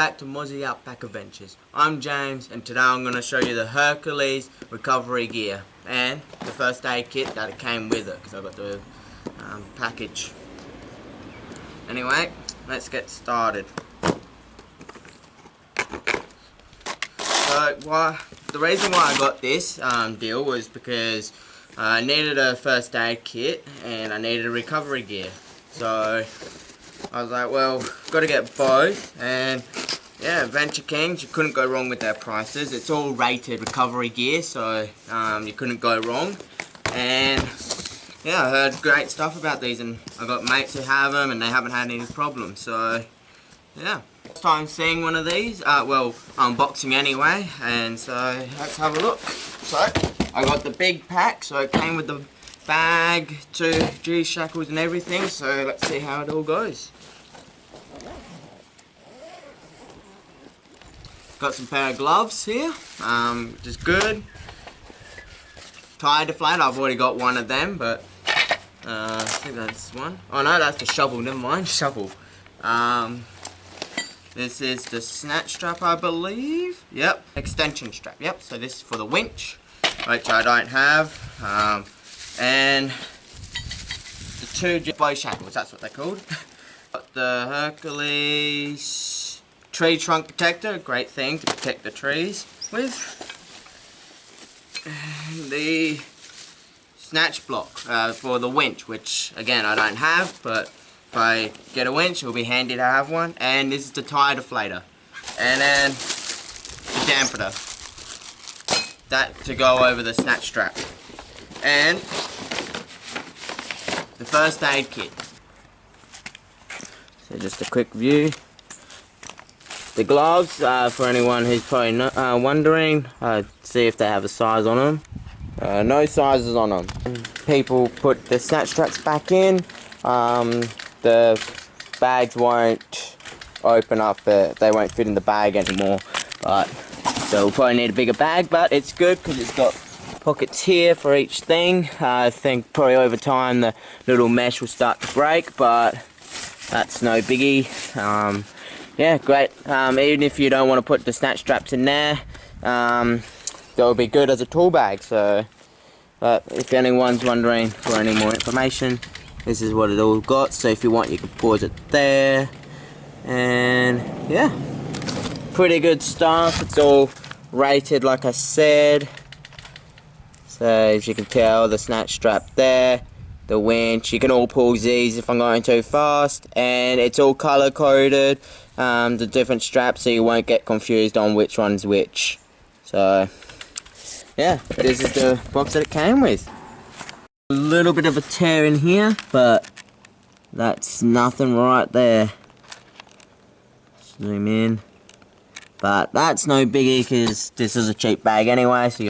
back to Mozzie Outback Adventures. I'm James, and today I'm going to show you the Hercules recovery gear and the first aid kit that it came with it, because I got the package. Anyway, let's get started. So, the reason why I got this deal was because I needed a first aid kit and I needed a recovery gear. So I was like, well, got to get both, and yeah, Adventure Kings, you couldn't go wrong with their prices. It's all rated recovery gear, so you couldn't go wrong. And yeah, I heard great stuff about these, and I got mates who have them and they haven't had any problems. So yeah, first time seeing one of these, well, unboxing anyway, and so let's have a look. So I got the big pack, so it came with the bag, 2 G-shackles and everything, so let's see how it all goes. Got some pair of gloves here, which is good. Tire deflator, I've already got one of them, but I think that's one. Oh no, that's the shovel, never mind, shovel. This is the snatch strap, I believe. Yep, extension strap, yep, so this is for the winch, which I don't have. And the 2 bow shackles, that's what they're called. Got the Hercules tree trunk protector, great thing to protect the trees with. And the snatch block for the winch, which again I don't have, but if I get a winch it'll be handy to have one. And this is the tire deflator. And then the dampener, that to go over the snatch strap. And the first aid kit. So just a quick view. The gloves, for anyone who's probably wondering, see if they have a size on them. No sizes on them. People put the snatch straps back in, the bags won't open up, they won't fit in the bag anymore. But so we'll probably need a bigger bag, but it's good because it's got pockets here for each thing. I think probably over time the little mesh will start to break, but that's no biggie. Yeah, great. Even if you don't want to put the snatch straps in there, they'll be good as a tool bag. So if anyone's wondering for any more information, this is what it all got. So if you want, you can pause it there. And yeah, pretty good stuff. It's all rated like I said. So as you can tell, the snatch strap there, the winch, you can all pause these if I'm going too fast, and it's all color coded, the different straps, so you won't get confused on which one's which. So yeah, this is the box that it came with. A little bit of a tear in here, but that's nothing right there. Zoom in. But that's no biggie because this is a cheap bag anyway, so